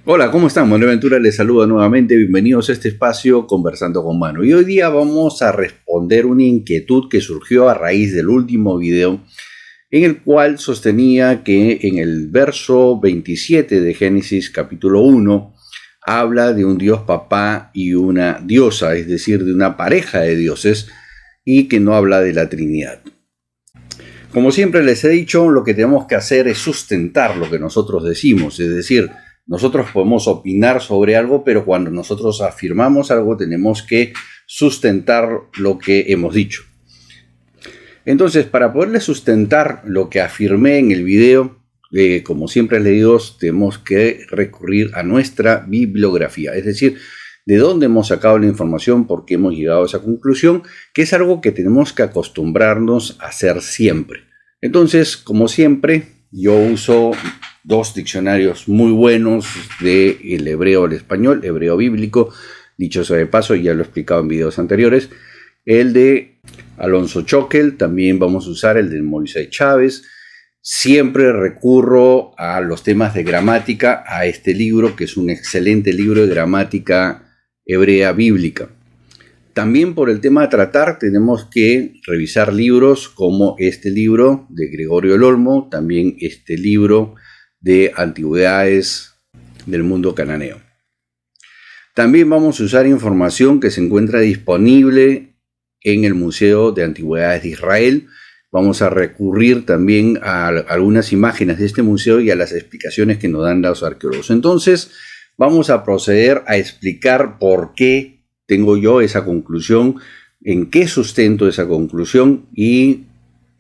Hola, ¿cómo están? Buenaventura les saluda nuevamente. Bienvenidos a este espacio Conversando con Manu. Y hoy día vamos a responder una inquietud que surgió a raíz del último video en el cual sostenía que en el verso 27 de Génesis capítulo 1 habla de un dios papá y una diosa, es decir, de una pareja de dioses, y que no habla de la Trinidad. Como siempre les he dicho, lo que tenemos que hacer es sustentar lo que nosotros decimos, es decir, nosotros podemos opinar sobre algo, pero cuando nosotros afirmamos algo tenemos que sustentar lo que hemos dicho. Entonces, para poderle sustentar lo que afirmé en el video, como siempre les digo, tenemos que recurrir a nuestra bibliografía, es decir, de dónde hemos sacado la información, por qué hemos llegado a esa conclusión, que es algo que tenemos que acostumbrarnos a hacer siempre. Entonces, como siempre, yo uso dos diccionarios muy buenos del hebreo al español, hebreo bíblico, dicho sea de paso, ya lo he explicado en videos anteriores, el de Alonso Choquel, también vamos a usar el de Moisés Chávez. Siempre recurro a los temas de gramática, a este libro, que es un excelente libro de gramática hebrea bíblica. También por el tema a tratar tenemos que revisar libros como este libro de Gregorio el Olmo, también este libro de Antigüedades del Mundo Cananeo. También vamos a usar información que se encuentra disponible en el Museo de Antigüedades de Israel. Vamos a recurrir también a algunas imágenes de este museo y a las explicaciones que nos dan los arqueólogos. Entonces, vamos a proceder a explicar por qué tengo yo esa conclusión, en qué sustento esa conclusión y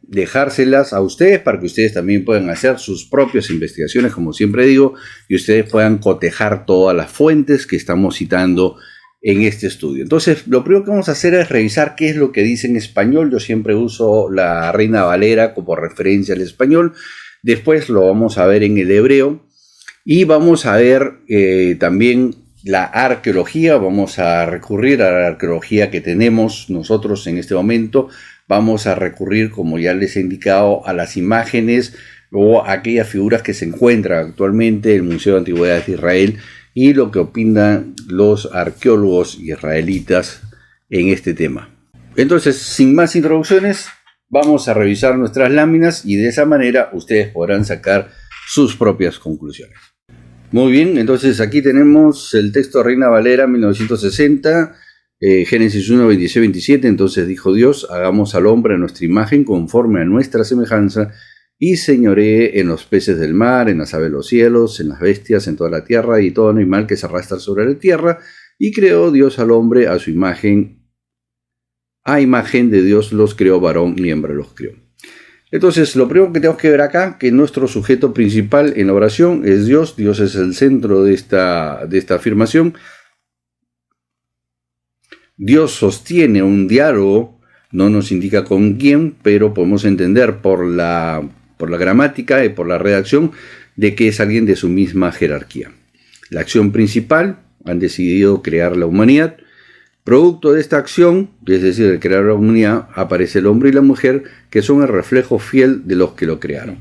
dejárselas a ustedes para que ustedes también puedan hacer sus propias investigaciones, como siempre digo, y ustedes puedan cotejar todas las fuentes que estamos citando en este estudio. Entonces, lo primero que vamos a hacer es revisar qué es lo que dice en español. Yo siempre uso la Reina Valera como referencia al español. Después lo vamos a ver en el hebreo y vamos a ver también la arqueología. Vamos a recurrir a la arqueología que tenemos nosotros en este momento. Vamos a recurrir, como ya les he indicado, a las imágenes o a aquellas figuras que se encuentran actualmente en el Museo de Antigüedades de Israel y lo que opinan los arqueólogos israelitas en este tema. Entonces, sin más introducciones, vamos a revisar nuestras láminas y de esa manera ustedes podrán sacar sus propias conclusiones. Muy bien, entonces aquí tenemos el texto Reina Valera 1960, Génesis 1, 26, 27. Entonces dijo Dios, hagamos al hombre a nuestra imagen conforme a nuestra semejanza y señoree en los peces del mar, en las aves de los cielos, en las bestias, en toda la tierra y todo animal que se arrastra sobre la tierra. Y creó Dios al hombre a su imagen, a imagen de Dios los creó, varón y hembra los creó. Entonces, lo primero que tenemos que ver acá, que nuestro sujeto principal en la oración es Dios. Dios es el centro de esta afirmación. Dios sostiene un diálogo, no nos indica con quién, pero podemos entender por la gramática y por la redacción de que es alguien de su misma jerarquía. La acción principal, han decidido crear la humanidad. Producto de esta acción, es decir, de crear la humanidad, aparece el hombre y la mujer, que son el reflejo fiel de los que lo crearon.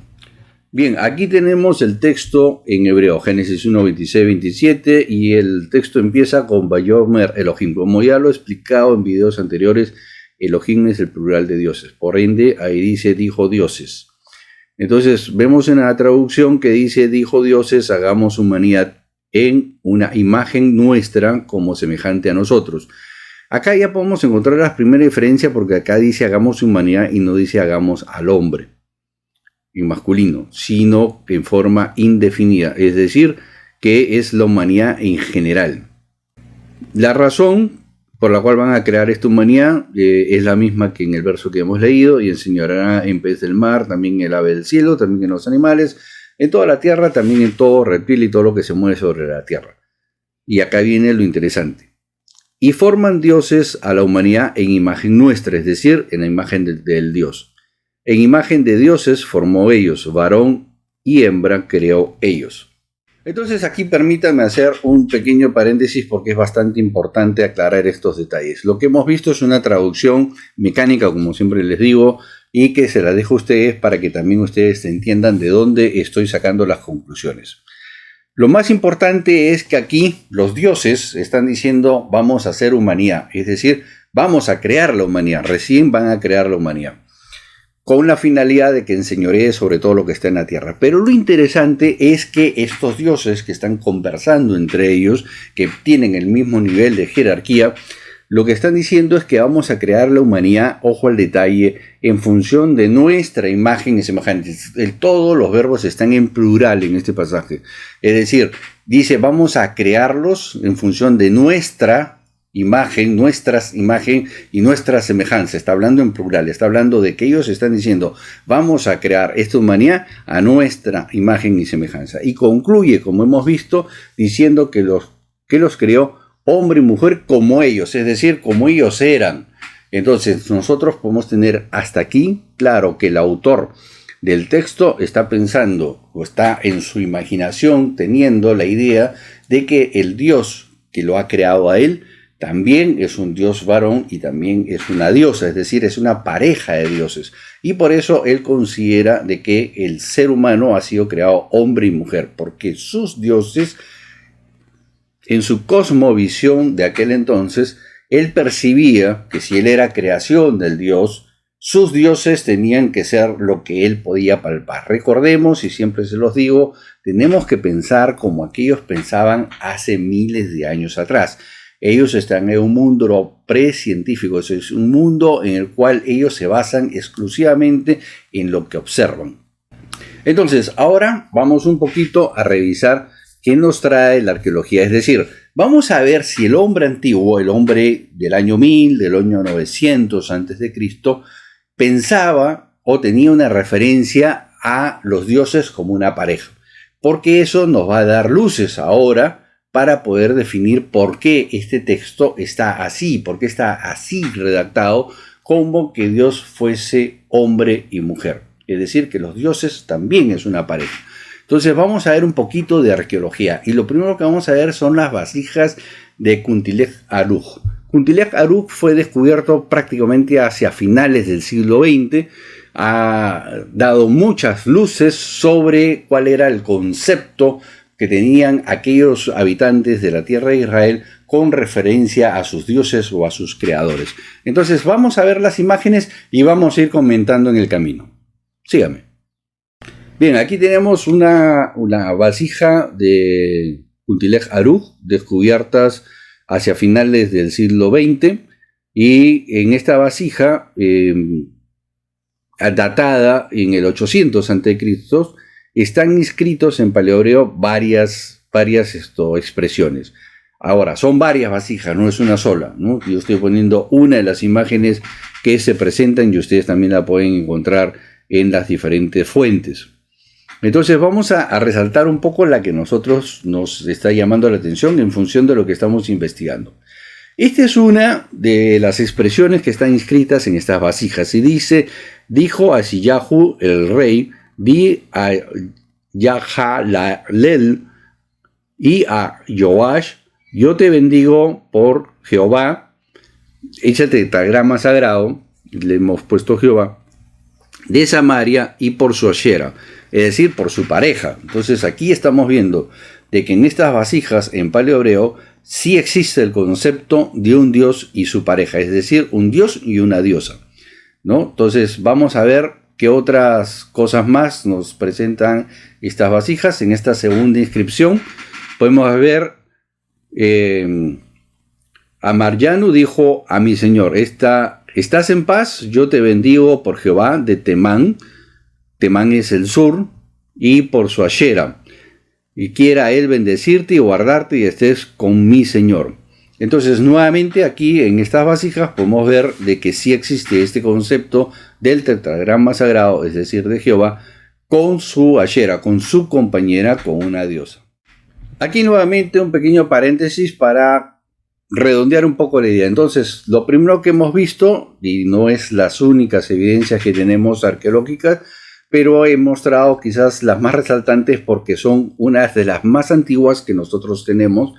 Bien, aquí tenemos el texto en hebreo, Génesis 1, 26, 27, y el texto empieza con Vayomer Elohim. Como ya lo he explicado en videos anteriores, Elohim es el plural de dioses. Por ende, ahí dice, dijo dioses. Entonces, vemos en la traducción que dice, dijo dioses, hagamos humanidad en una imagen nuestra como semejante a nosotros. Acá ya podemos encontrar la primera diferencia porque acá dice hagamos humanidad y no dice hagamos al hombre en masculino, sino en forma indefinida, es decir, que es la humanidad en general. La razón por la cual van a crear esta humanidad es la misma que en el verso que hemos leído, y enseñará en pez del mar, también el ave del cielo, también en los animales, en toda la tierra, también en todo reptil y todo lo que se mueve sobre la tierra. Y acá viene lo interesante. Y forman dioses a la humanidad en imagen nuestra, es decir, en la imagen del Dios. En imagen de dioses formó ellos, varón y hembra creó ellos. Entonces aquí permítanme hacer un pequeño paréntesis porque es bastante importante aclarar estos detalles. Lo que hemos visto es una traducción mecánica, como siempre les digo, y que se la dejo a ustedes para que también ustedes entiendan de dónde estoy sacando las conclusiones. Lo más importante es que aquí los dioses están diciendo vamos a hacer humanidad, es decir, vamos a crear la humanidad, recién van a crear la humanidad, con la finalidad de que enseñoree sobre todo lo que está en la tierra. Pero lo interesante es que estos dioses que están conversando entre ellos, que tienen el mismo nivel de jerarquía, lo que están diciendo es que vamos a crear la humanidad, ojo al detalle, en función de nuestra imagen y semejanza. Todos los verbos están en plural en este pasaje. Es decir, dice vamos a crearlos en función de nuestra imagen, nuestras imagen y nuestra semejanza. Está hablando en plural, está hablando de que ellos están diciendo vamos a crear esta humanidad a nuestra imagen y semejanza. Y concluye, como hemos visto, diciendo que los creó hombre y mujer como ellos, es decir, como ellos eran. Entonces nosotros podemos tener hasta aquí claro que el autor del texto está pensando o está en su imaginación teniendo la idea de que el Dios que lo ha creado a él también es un Dios varón y también es una diosa, es decir, es una pareja de dioses. Y por eso él considera de que el ser humano ha sido creado hombre y mujer, porque sus dioses, en su cosmovisión de aquel entonces, él percibía que si él era creación del Dios, sus dioses tenían que ser lo que él podía palpar. Recordemos, y siempre se los digo, tenemos que pensar como aquellos pensaban hace miles de años atrás. Ellos están en un mundo precientífico, es un mundo en el cual ellos se basan exclusivamente en lo que observan. Entonces, ahora vamos un poquito a revisar qué nos trae la arqueología. Es decir, vamos a ver si el hombre antiguo, el hombre del año 1000, del año 900 a.C., pensaba o tenía una referencia a los dioses como una pareja. Porque eso nos va a dar luces ahora para poder definir por qué este texto está así, por qué está así redactado, como que Dios fuese hombre y mujer. Es decir, que los dioses también es una pareja. Entonces vamos a ver un poquito de arqueología. Y lo primero que vamos a ver son las vasijas de Kuntilech-Aruj. Kuntilech-Aruj fue descubierto prácticamente hacia finales del siglo XX. Ha dado muchas luces sobre cuál era el concepto que tenían aquellos habitantes de la tierra de Israel con referencia a sus dioses o a sus creadores. Entonces vamos a ver las imágenes y vamos a ir comentando en el camino. Síganme. Bien, aquí tenemos una vasija de Kuntilech-Aruj descubiertas hacia finales del siglo XX, y en esta vasija datada en el 800 a.C., están inscritos en paleohebreo varias expresiones. Ahora, son varias vasijas, no es una sola, ¿no? Yo estoy poniendo una de las imágenes que se presentan y ustedes también la pueden encontrar en las diferentes fuentes. Entonces vamos a resaltar un poco la que nosotros nos está llamando la atención en función de lo que estamos investigando. Esta es una de las expresiones que están inscritas en estas vasijas y dice: dijo a Sillahu el rey, di a Yahalalel y a Joash, yo te bendigo por Jehová, hecha tetragrama sagrado, le hemos puesto Jehová, de Samaria, y por su Ashera, es decir, por su pareja. Entonces aquí estamos viendo de que en estas vasijas en paleohebreo sí existe el concepto de un dios y su pareja, es decir, un dios y una diosa, ¿no? Entonces vamos a ver qué otras cosas más nos presentan estas vasijas. En esta segunda inscripción podemos ver a Marjanu dijo a mi señor, ¿estás en paz? Yo te bendigo por Jehová de Temán. Temán es el sur, y por su Ashera, y quiera él bendecirte y guardarte y estés con mi señor. Entonces nuevamente aquí en estas vasijas podemos ver de que sí existe este concepto del tetragrama sagrado, es decir, de Jehová, con su Ashera, con su compañera, con una diosa. Aquí nuevamente un pequeño paréntesis para redondear un poco la idea. Entonces, lo primero que hemos visto, y no es las únicas evidencias que tenemos arqueológicas, pero he mostrado quizás las más resaltantes porque son unas de las más antiguas que nosotros tenemos,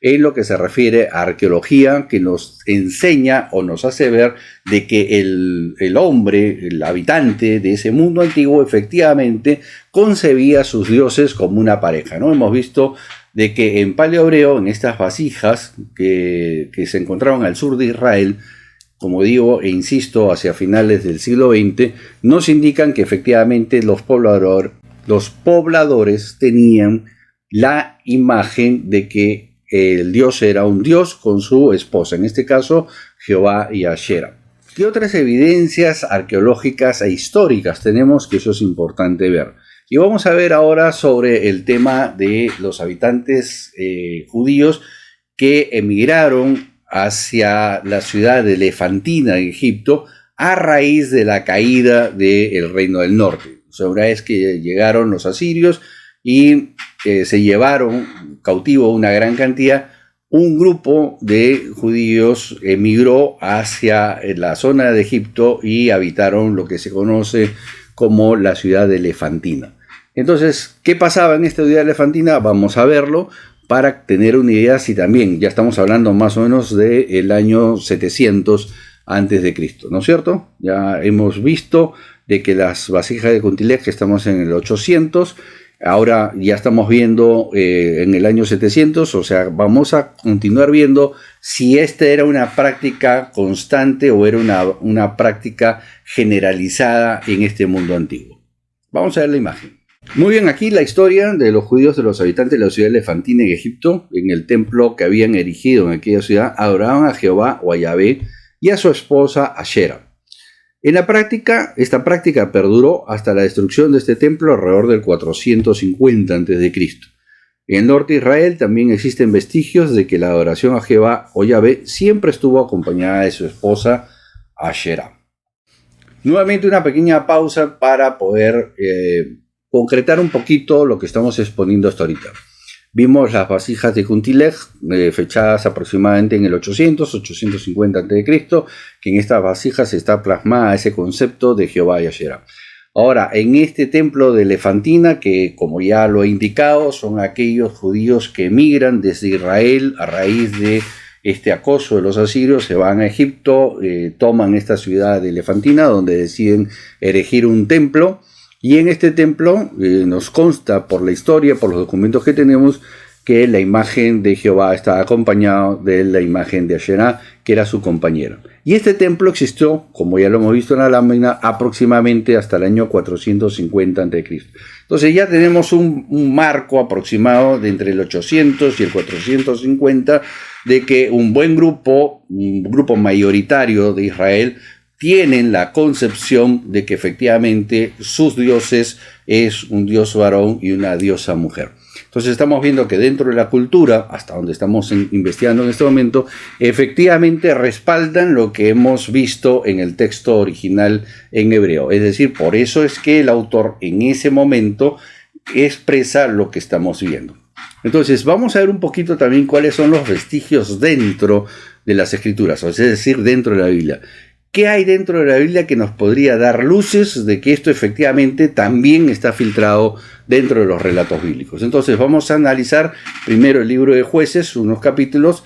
en lo que se refiere a arqueología, que nos enseña o nos hace ver de que el hombre, el habitante de ese mundo antiguo, efectivamente concebía a sus dioses como una pareja, ¿no? Hemos visto de que en Paleohebreo, en estas vasijas que se encontraban al sur de Israel, como digo e insisto, hacia finales del siglo XX, nos indican que efectivamente los pobladores tenían la imagen de que el dios era un dios con su esposa, en este caso Jehová y Ashera. ¿Qué otras evidencias arqueológicas e históricas tenemos? Que eso es importante ver. Y vamos a ver ahora sobre el tema de los habitantes judíos que emigraron hacia la ciudad de Elefantina en Egipto a raíz de la caída del Reino del Norte. O sea, una vez que llegaron los asirios y se llevaron cautivo una gran cantidad, un grupo de judíos emigró hacia la zona de Egipto y habitaron lo que se conoce como la ciudad de Elefantina. Entonces, ¿qué pasaba en esta ciudad de Elefantina? Vamos a verlo para tener una idea, si también ya estamos hablando más o menos del año 700 antes de Cristo, ¿no es cierto? Ya hemos visto de que las vasijas de Kuntilech, que estamos en el 800, ahora ya estamos viendo en el año 700, o sea, vamos a continuar viendo si esta era una práctica constante o era una práctica generalizada en este mundo antiguo. Vamos a ver la imagen. Muy bien, aquí la historia de los judíos, de los habitantes de la ciudad de Elefantina en Egipto. En el templo que habían erigido en aquella ciudad, adoraban a Jehová o a Yahvé y a su esposa Ashera. En la práctica, esta práctica perduró hasta la destrucción de este templo alrededor del 450 a.C. En el norte de Israel también existen vestigios de que la adoración a Jehová o Yahvé siempre estuvo acompañada de su esposa Ashera. Nuevamente una pequeña pausa para poder concretar un poquito lo que estamos exponiendo hasta ahorita. Vimos las vasijas de Kuntilech, fechadas aproximadamente en el 850 a.C., que en estas vasijas está plasmada ese concepto de Jehová y Ashera. Ahora, en este templo de Elefantina, que como ya lo he indicado, son aquellos judíos que emigran desde Israel a raíz de este acoso de los asirios, se van a Egipto, toman esta ciudad de Elefantina, donde deciden erigir un templo. Y en este templo nos consta por la historia, por los documentos que tenemos, que la imagen de Jehová está acompañada de la imagen de Asherah, que era su compañera. Y este templo existió, como ya lo hemos visto en la lámina, aproximadamente hasta el año 450 a.C. Entonces ya tenemos un marco aproximado de entre el 800 y el 450 de que un grupo mayoritario de Israel tienen la concepción de que efectivamente sus dioses es un dios varón y una diosa mujer. Entonces estamos viendo que dentro de la cultura, hasta donde estamos investigando en este momento, efectivamente respaldan lo que hemos visto en el texto original en hebreo. Es decir, por eso es que el autor en ese momento expresa lo que estamos viendo. Entonces vamos a ver un poquito también cuáles son los vestigios dentro de las escrituras, es decir, dentro de la Biblia. ¿Qué hay dentro de la Biblia que nos podría dar luces de que esto efectivamente también está filtrado dentro de los relatos bíblicos? Entonces vamos a analizar primero el libro de Jueces, unos capítulos.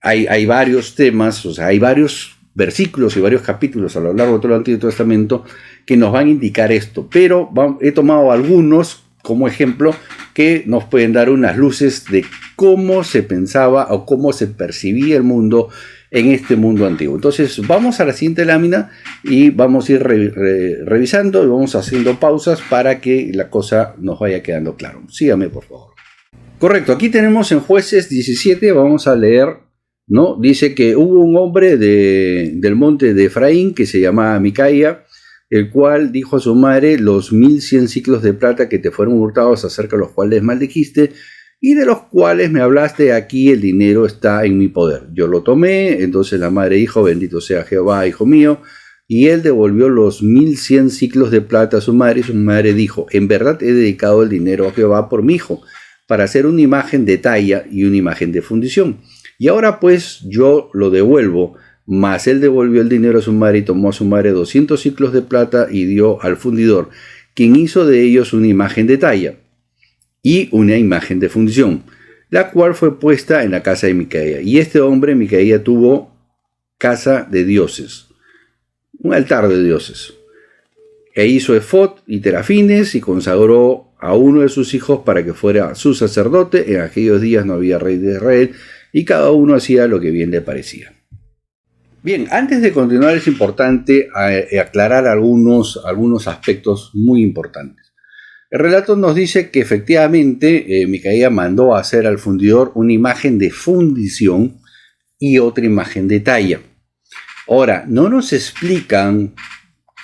Hay varios temas, o sea, hay varios versículos y varios capítulos a lo largo de todo el Antiguo Testamento que nos van a indicar esto, pero he tomado algunos como ejemplo que nos pueden dar unas luces de cómo se pensaba o cómo se percibía el mundo en este mundo antiguo. Entonces vamos a la siguiente lámina y vamos a ir revisando y vamos haciendo pausas para que la cosa nos vaya quedando claro. Sígame, por favor. Correcto, aquí tenemos en Jueces 17, vamos a leer, ¿no? Dice que hubo un hombre del monte de Efraín que se llamaba Micaía, el cual dijo a su madre: los 1100 ciclos de plata que te fueron hurtados, acerca de los cuales maldijiste, y de los cuales me hablaste, aquí el dinero está en mi poder. Yo lo tomé. Entonces la madre dijo: bendito sea Jehová, hijo mío. Y él devolvió los 1100 ciclos de plata a su madre, y su madre dijo: en verdad he dedicado el dinero a Jehová por mi hijo, para hacer una imagen de talla y una imagen de fundición. Y ahora pues yo lo devuelvo. Mas él devolvió el dinero a su madre y tomó a su madre 200 ciclos de plata y dio al fundidor, quien hizo de ellos una imagen de talla y una imagen de fundición. la cual fue puesta en la casa de Micaía. Y este hombre, Micaía, tuvo casa de dioses, un altar de dioses. E hizo efod y terafines y consagró a uno de sus hijos para que fuera su sacerdote. En aquellos días no había rey de Israel y cada uno hacía lo que bien le parecía. Bien, antes de continuar es importante aclarar algunos aspectos muy importantes. El relato nos dice que efectivamente Micaía mandó a hacer al fundidor una imagen de fundición y otra imagen de talla. Ahora, no nos explican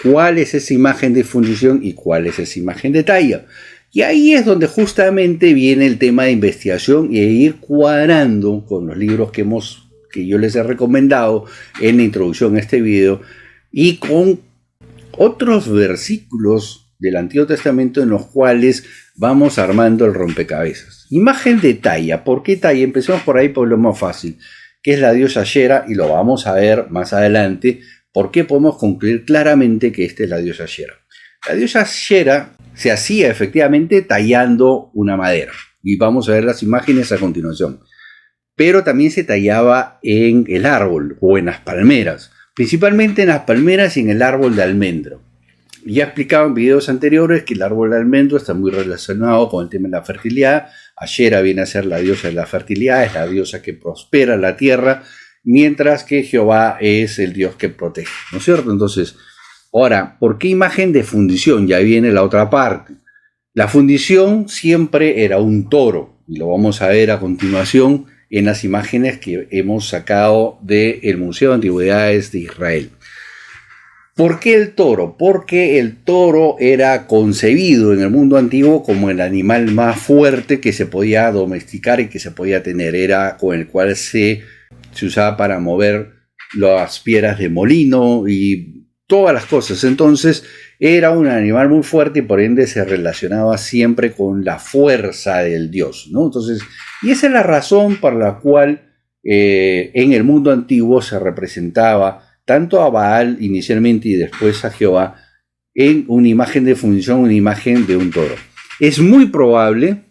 cuál es esa imagen de fundición y cuál es esa imagen de talla. Y ahí es donde justamente viene el tema de investigación y de ir cuadrando con los libros que yo les he recomendado en la introducción a este video y con otros versículos del Antiguo Testamento en los cuales vamos armando el rompecabezas. Imagen de talla. ¿Por qué talla? Empecemos por ahí por lo más fácil, que es la diosa Ashera, y lo vamos a ver más adelante. ¿Por qué podemos concluir claramente que esta es la diosa Ashera? La diosa Ashera se hacía efectivamente tallando una madera, y vamos a ver las imágenes a continuación. Pero también se tallaba en el árbol o en las palmeras, principalmente en las palmeras y en el árbol de almendro. Ya explicaba en videos anteriores que el árbol de almendro está muy relacionado con el tema de la fertilidad. Ashera viene a ser la diosa de la fertilidad, es la diosa que prospera la tierra, mientras que Jehová es el Dios que protege, ¿no es cierto? Entonces, ahora, ¿por qué imagen de fundición? Ya viene la otra parte. La fundición siempre era un toro, y lo vamos a ver a continuación en las imágenes que hemos sacado del Museo de Antigüedades de Israel. ¿Por qué el toro? Porque el toro era concebido en el mundo antiguo como el animal más fuerte que se podía domesticar y que se podía tener. Era con el cual se usaba para mover las piedras de molino y todas las cosas. Entonces era un animal muy fuerte y por ende se relacionaba siempre con la fuerza del dios, ¿no? Entonces, y esa es la razón por la cual en el mundo antiguo se representaba tanto a Baal inicialmente y después a Jehová en una imagen de fundición, una imagen de un toro. Es muy probable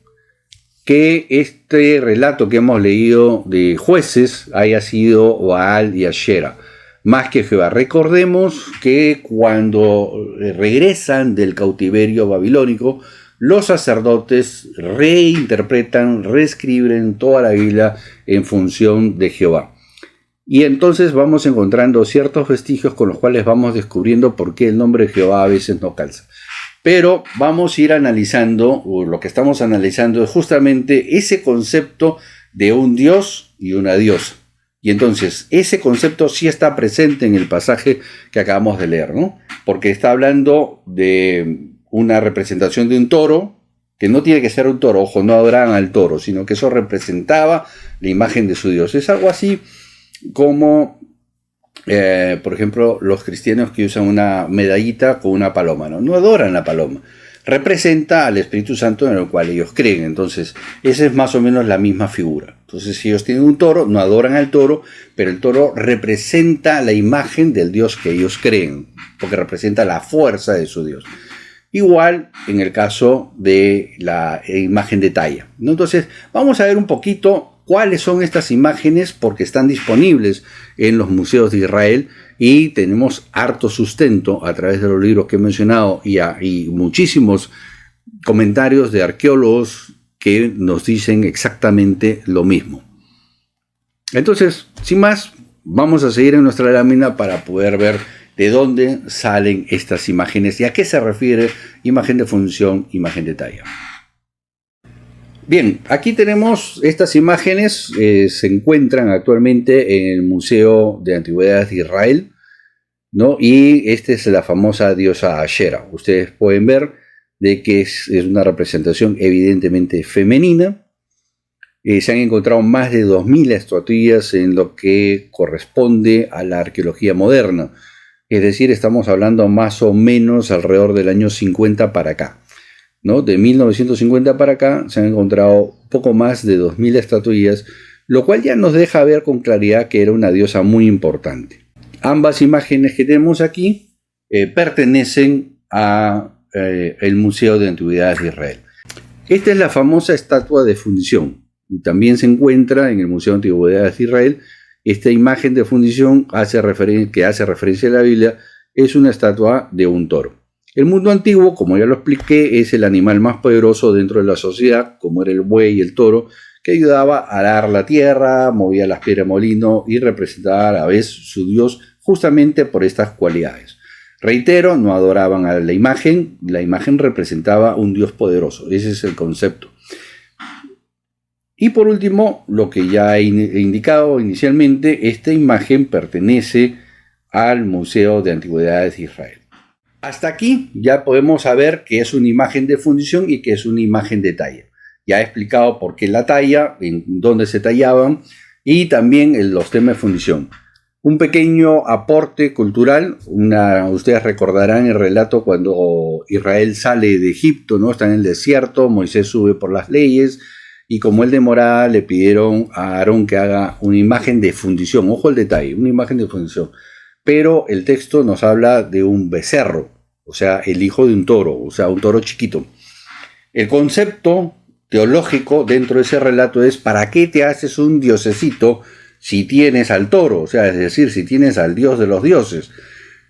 que este relato que hemos leído de Jueces haya sido Baal y Ashera, más que Jehová. Recordemos que cuando regresan del cautiverio babilónico, los sacerdotes reinterpretan, reescriben toda la Biblia en función de Jehová. Y entonces vamos encontrando ciertos vestigios con los cuales vamos descubriendo por qué el nombre de Jehová a veces no calza. Pero vamos a ir analizando, o lo que estamos analizando es justamente ese concepto de un dios y una diosa. Y entonces ese concepto sí está presente en el pasaje que acabamos de leer, ¿no? Porque está hablando de una representación de un toro, que no tiene que ser un toro, ojo, no adoraban al toro, sino que eso representaba la imagen de su dios. Es algo así como, por ejemplo, los cristianos que usan una medallita con una paloma, no adoran la paloma, representa al Espíritu Santo en el cual ellos creen. Entonces esa es más o menos la misma figura. Entonces si ellos tienen un toro, no adoran al toro, pero el toro representa la imagen del Dios que ellos creen, porque representa la fuerza de su Dios. Igual en el caso de la imagen de talla, ¿no? Entonces vamos a ver un poquito cuáles son estas imágenes, porque están disponibles en los museos de Israel y tenemos harto sustento a través de los libros que he mencionado y muchísimos comentarios de arqueólogos que nos dicen exactamente lo mismo. Entonces, sin más, vamos a seguir en nuestra lámina para poder ver de dónde salen estas imágenes y a qué se refiere imagen de función, imagen de talla. Bien, aquí tenemos estas imágenes, se encuentran actualmente en el Museo de Antigüedades de Israel, ¿no? Y esta es la famosa diosa Ashera. Ustedes pueden ver de que es una representación evidentemente femenina. Se han encontrado más de 2000 estatuillas en lo que corresponde a la arqueología moderna. Es decir, estamos hablando más o menos alrededor del año 50 para acá, ¿no? De 1950 para acá se han encontrado poco más de 2000 estatuillas, lo cual ya nos deja ver con claridad que era una diosa muy importante. Ambas imágenes que tenemos aquí pertenecen a el Museo de Antigüedades de Israel. Esta es la famosa estatua de fundición. y también se encuentra en el Museo de Antigüedades de Israel. Esta imagen de fundición que hace referencia a la Biblia es una estatua de un toro. El mundo antiguo, como ya lo expliqué, es el animal más poderoso dentro de la sociedad, como era el buey y el toro, que ayudaba a arar la tierra, movía las piedras de molino y representaba a la vez su dios justamente por estas cualidades. Reitero, no adoraban a la imagen representaba un dios poderoso, ese es el concepto. Y por último, lo que ya he indicado inicialmente, esta imagen pertenece al Museo de Antigüedades de Israel. Hasta aquí ya podemos saber que es una imagen de fundición y que es una imagen de talla. Ya he explicado por qué la talla, en dónde se tallaban y también los temas de fundición. Un pequeño aporte cultural, ustedes recordarán el relato cuando Israel sale de Egipto, ¿no? Está en el desierto, Moisés sube por las leyes y como él demoraba le pidieron a Aarón que haga una imagen de fundición, ojo el detalle, una imagen de fundición. Pero el texto nos habla de un becerro, o sea, el hijo de un toro, o sea, un toro chiquito. El concepto teológico dentro de ese relato es: ¿para qué te haces un diosecito si tienes al toro? O sea, es decir, si tienes al dios de los dioses.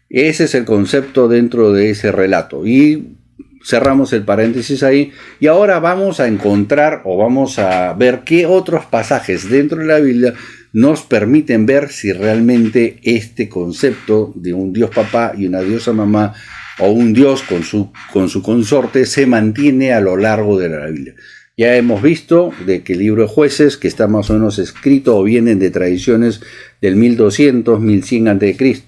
Ese es el concepto dentro de ese relato. Y cerramos el paréntesis ahí. Y ahora vamos a encontrar o vamos a ver qué otros pasajes dentro de la Biblia nos permiten ver si realmente este concepto de un dios papá y una diosa mamá, o un dios con su consorte, se mantiene a lo largo de la Biblia. Ya hemos visto de que el libro de Jueces, que está más o menos escrito o vienen de tradiciones del 1200, 1100 a.C.,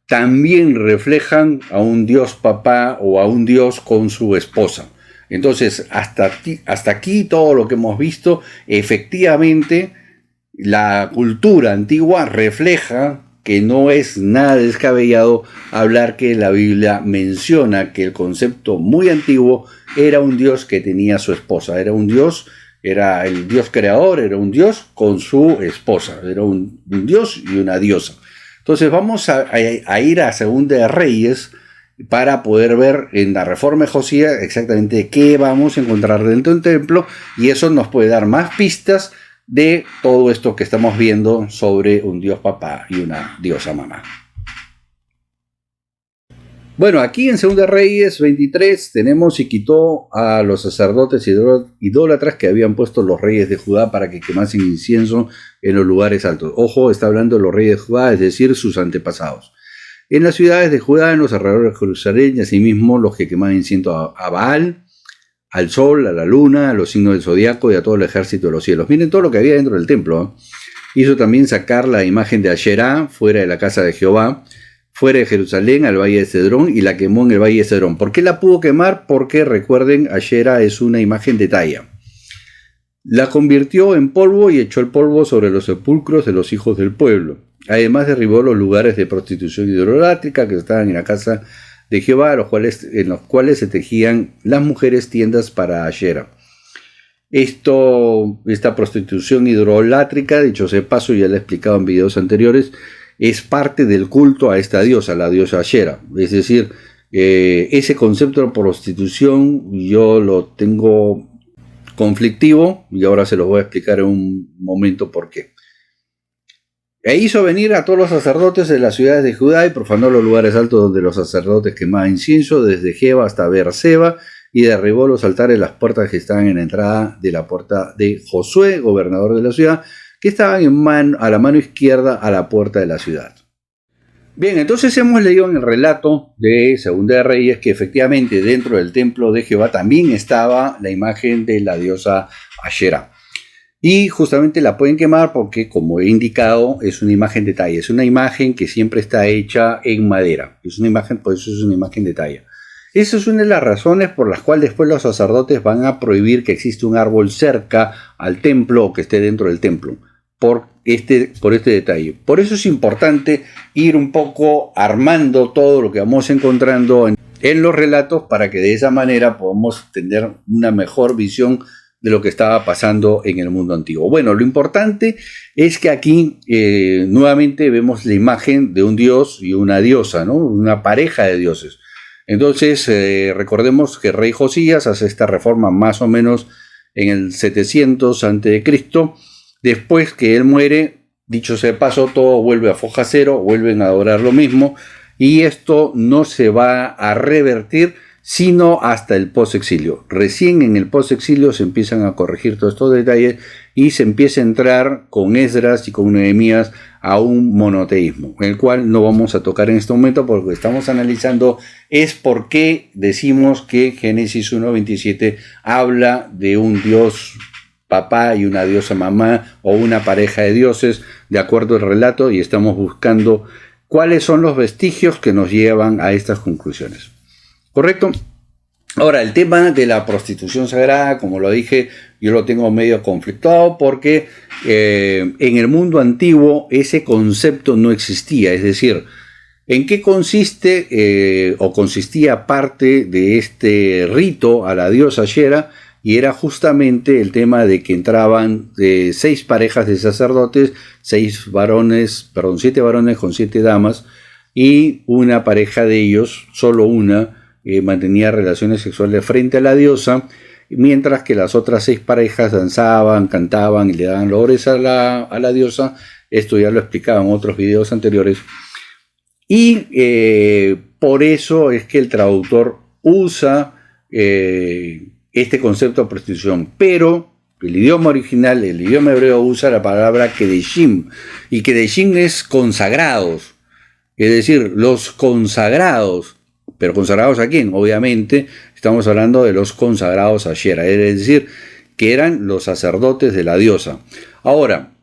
también reflejan a un dios papá o a un dios con su esposa. Entonces, hasta aquí todo lo que hemos visto, efectivamente, la cultura antigua refleja que no es nada descabellado hablar que la Biblia menciona que el concepto muy antiguo era un dios que tenía su esposa, era el dios creador, era un dios con su esposa, era un dios y una diosa. Entonces vamos a ir a Segunda de Reyes para poder ver en la Reforma de Josías exactamente qué vamos a encontrar dentro del templo, y eso nos puede dar más pistas de todo esto que estamos viendo sobre un dios papá y una diosa mamá. Bueno, aquí en Segunda Reyes 23 tenemos: y quitó a los sacerdotes idólatras que habían puesto los reyes de Judá para que quemasen incienso en los lugares altos. Ojo, está hablando de los reyes de Judá, es decir, sus antepasados. En las ciudades de Judá, en los alrededores de Jerusalén, y asimismo los que quemaban incienso a Baal, al sol, a la luna, a los signos del zodiaco y a todo el ejército de los cielos. Miren todo lo que había dentro del templo. Hizo también sacar la imagen de Asherá fuera de la casa de Jehová, fuera de Jerusalén, al valle de Cedrón, y la quemó en el valle de Cedrón. ¿Por qué la pudo quemar? Porque, recuerden, Asherá es una imagen de talla. La convirtió en polvo y echó el polvo sobre los sepulcros de los hijos del pueblo. Además derribó los lugares de prostitución idolátrica que estaban en la casa de Jehová, en los cuales se tejían las mujeres tiendas para Asherá. Esta prostitución idolátrica, dicho sea de paso, ya lo he explicado en videos anteriores, es parte del culto a esta diosa, la diosa Asherá. Es decir, ese concepto de prostitución yo lo tengo conflictivo y ahora se los voy a explicar en un momento por qué. E hizo venir a todos los sacerdotes de las ciudades de Judá y profanó los lugares altos donde los sacerdotes quemaban incienso, desde Geba hasta Beerseba, y derribó los altares, las puertas que estaban en la entrada de la puerta de Josué, gobernador de la ciudad, que estaban a la mano izquierda a la puerta de la ciudad. Bien, entonces hemos leído en el relato de Segunda de Reyes que efectivamente dentro del templo de Jehová también estaba la imagen de la diosa Asherá. Y justamente la pueden quemar porque, como he indicado, es una imagen de talla. Es una imagen que siempre está hecha en madera. Es una imagen, por eso es una imagen de talla. Esa es una de las razones por las cuales después los sacerdotes van a prohibir que exista un árbol cerca al templo o que esté dentro del templo. Por este detalle. Por eso es importante ir un poco armando todo lo que vamos encontrando en los relatos para que de esa manera podamos tener una mejor visión de lo que estaba pasando en el mundo antiguo. Bueno, lo importante es que aquí nuevamente vemos la imagen de un dios y una diosa, ¿no? Una pareja de dioses. Entonces, recordemos que el rey Josías hace esta reforma más o menos en el 700 a.C. Después que él muere, dicho sea de paso, todo vuelve a foja cero, vuelven a adorar lo mismo, y esto no se va a revertir sino hasta el post-exilio. Recién en el post-exilio se empiezan a corregir todos estos detalles y se empieza a entrar con Esdras y con Nehemías a un monoteísmo, el cual no vamos a tocar en este momento porque lo que estamos analizando es por qué decimos que Génesis 1:27 habla de un Dios papá y una diosa mamá o una pareja de dioses, de acuerdo al relato, y estamos buscando cuáles son los vestigios que nos llevan a estas conclusiones. ¿Correcto? Ahora, el tema de la prostitución sagrada, como lo dije, yo lo tengo medio conflictuado porque en el mundo antiguo ese concepto no existía. Es decir, ¿en qué consiste o consistía parte de este rito a la diosa Shera? Y era justamente el tema de que entraban 6 parejas de sacerdotes, 7 varones con 7 damas, y una pareja de ellos, solo una, mantenía relaciones sexuales frente a la diosa, mientras que las otras 6 parejas danzaban, cantaban y le daban loores a la diosa. Esto ya lo explicaba en otros videos anteriores. Y por eso es que el traductor usa este concepto de prostitución, pero el idioma original, el idioma hebreo, usa la palabra kedeshim, y kedeshim es consagrados, es decir, los consagrados. ¿Pero consagrados a quién? Obviamente estamos hablando de los consagrados a Shera, es decir, que eran los sacerdotes de la diosa. Ahora,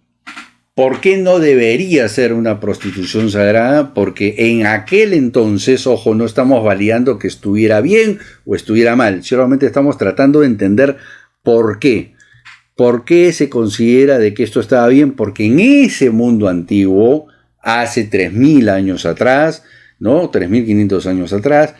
¿por qué no debería ser una prostitución sagrada? Porque en aquel entonces, ojo, no estamos validando que estuviera bien o estuviera mal, solamente estamos tratando de entender por qué. ¿Por qué se considera de que esto estaba bien? Porque en ese mundo antiguo, hace 3000 años atrás, ¿no? 3500 años atrás,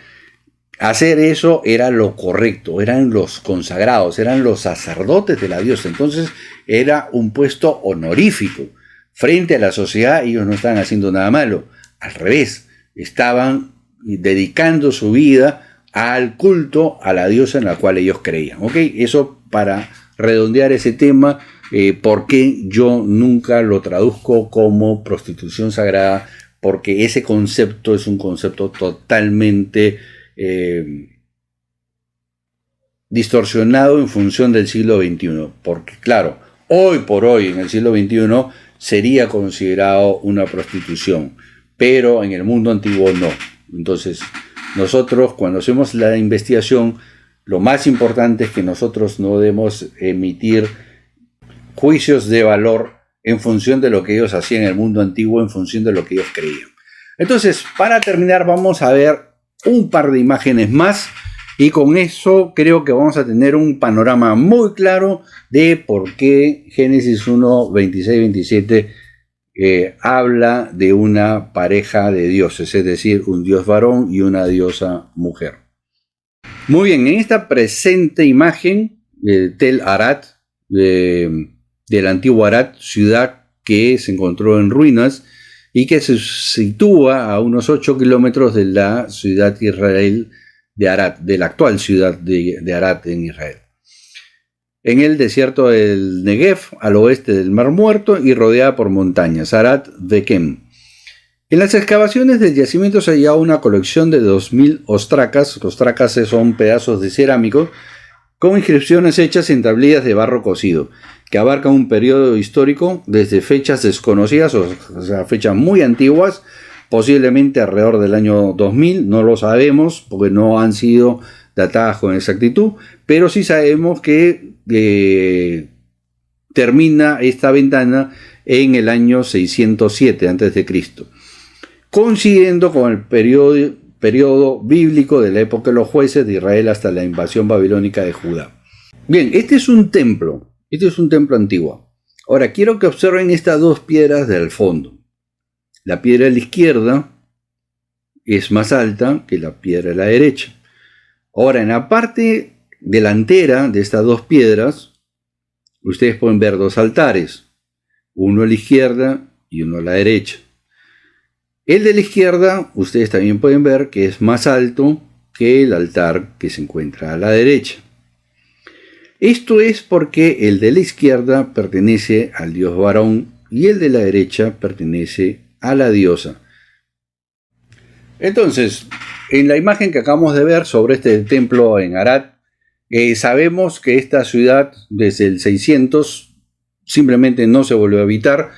hacer eso era lo correcto, eran los consagrados, eran los sacerdotes de la diosa. Entonces era un puesto honorífico. Frente a la sociedad ellos no estaban haciendo nada malo, al revés, estaban dedicando su vida al culto a la diosa en la cual ellos creían. ¿Ok? Eso para redondear ese tema, porque yo nunca lo traduzco como prostitución sagrada, porque ese concepto es un concepto totalmente distorsionado en función del siglo XXI, porque claro, hoy por hoy en el siglo XXI sería considerado una prostitución, pero en el mundo antiguo no. Entonces, nosotros cuando hacemos la investigación, lo más importante es que nosotros no debemos emitir juicios de valor en función de lo que ellos hacían en el mundo antiguo, en función de lo que ellos creían. Entonces, para terminar, vamos a ver un par de imágenes más, y con eso creo que vamos a tener un panorama muy claro de por qué Génesis 1, 26, 27 habla de una pareja de dioses, es decir, un dios varón y una diosa mujer. Muy bien, en esta presente imagen, Tel Arad, del antiguo Arad, ciudad que se encontró en ruinas y que se sitúa a unos 8 kilómetros de la ciudad de Israel de Arad, de la actual ciudad de Arad en Israel, en el desierto del Negev, al oeste del Mar Muerto y rodeada por montañas, Arad Bekem. En las excavaciones del yacimiento se ha hallado una colección de 2000 ostracas. Ostracas son pedazos de cerámicos con inscripciones hechas en tablillas de barro cocido, que abarcan un periodo histórico desde fechas desconocidas, o sea, fechas muy antiguas, posiblemente alrededor del año 2000, no lo sabemos porque no han sido datadas con exactitud, pero sí sabemos que termina esta ventana en el año 607 a.C., coincidiendo con el periodo bíblico de la época de los jueces de Israel hasta la invasión babilónica de Judá. Bien, este es un templo antiguo. Ahora, quiero que observen estas 2 piedras del fondo. La piedra de la izquierda es más alta que la piedra de la derecha. Ahora, en la parte delantera de estas 2 piedras, ustedes pueden ver 2 altares, uno a la izquierda y uno a la derecha. El de la izquierda, ustedes también pueden ver que es más alto que el altar que se encuentra a la derecha. Esto es porque el de la izquierda pertenece al dios varón y el de la derecha pertenece a la diosa. Entonces, en la imagen que acabamos de ver sobre este templo en Arad, sabemos que esta ciudad desde el 600 simplemente no se volvió a habitar.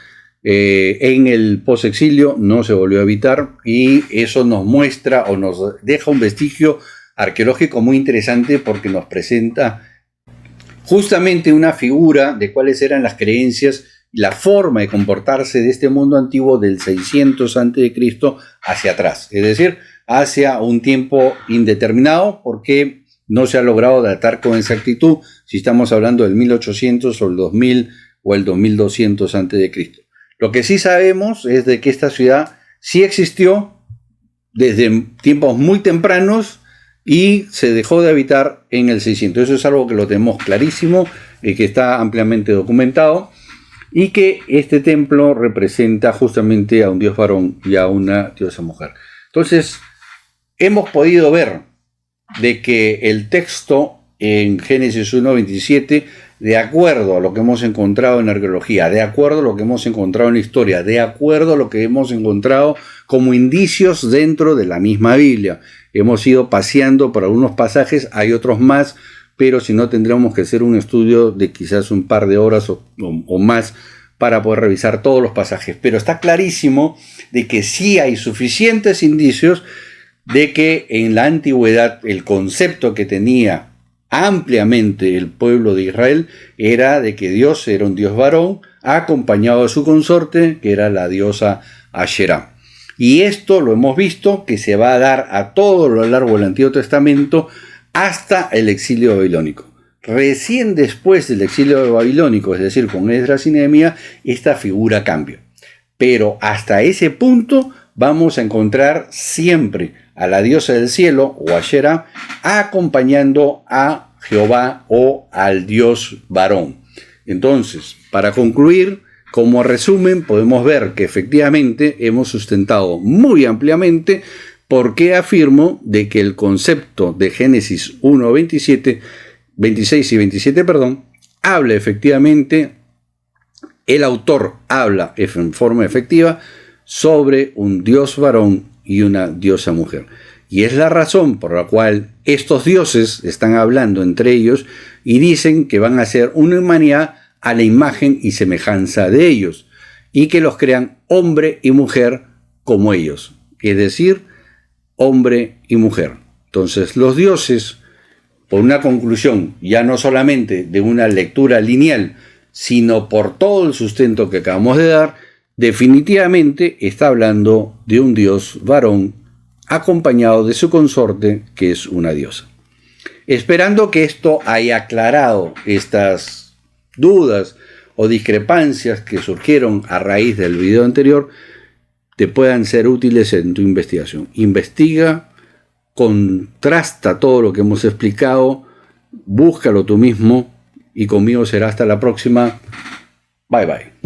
En el posexilio no se volvió a habitar, y eso nos muestra o nos deja un vestigio arqueológico muy interesante, porque nos presenta justamente una figura de cuáles eran las creencias y la forma de comportarse de este mundo antiguo del 600 a.C. hacia atrás, es decir, hacia un tiempo indeterminado, porque no se ha logrado datar con exactitud si estamos hablando del 1800 o el 2000 o el 2200 a.C. Lo que sí sabemos es de que esta ciudad sí existió desde tiempos muy tempranos y se dejó de habitar en el 600. Eso es algo que lo tenemos clarísimo y que está ampliamente documentado, y que este templo representa justamente a un dios varón y a una diosa mujer. Entonces, hemos podido ver de que el texto en Génesis 1:27, de acuerdo a lo que hemos encontrado en arqueología, de acuerdo a lo que hemos encontrado en la historia, de acuerdo a lo que hemos encontrado como indicios dentro de la misma Biblia. Hemos ido paseando por algunos pasajes, hay otros más, pero si no tendríamos que hacer un estudio de quizás un par de horas o más para poder revisar todos los pasajes. Pero está clarísimo de que sí hay suficientes indicios de que en la antigüedad el concepto que tenía ampliamente el pueblo de Israel era de que Dios era un dios varón acompañado de su consorte, que era la diosa Asherá. Y esto lo hemos visto que se va a dar a todo lo largo del Antiguo Testamento hasta el exilio babilónico. Recién después del exilio babilónico, es decir, con Esdras y Nehemías, esta figura cambia. Pero hasta ese punto vamos a encontrar siempre a la diosa del cielo, o Asherá, acompañando a Jehová o al dios varón. Entonces, para concluir, como resumen, podemos ver que efectivamente hemos sustentado muy ampliamente por qué afirmo de que el concepto de Génesis 26 y 27, habla efectivamente, el autor habla en forma efectiva sobre un dios varón y una diosa mujer. Y es la razón por la cual estos dioses están hablando entre ellos y dicen que van a ser una humanidad a la imagen y semejanza de ellos, y que los crean hombre y mujer como ellos, es decir, hombre y mujer. Entonces los dioses, por una conclusión ya no solamente de una lectura lineal, sino por todo el sustento que acabamos de dar, definitivamente está hablando de un dios varón acompañado de su consorte, que es una diosa. Esperando que esto haya aclarado estas dudas o discrepancias que surgieron a raíz del video anterior, te puedan ser útiles en tu investigación. Investiga, contrasta todo lo que hemos explicado, búscalo tú mismo, y conmigo será hasta la próxima. Bye bye.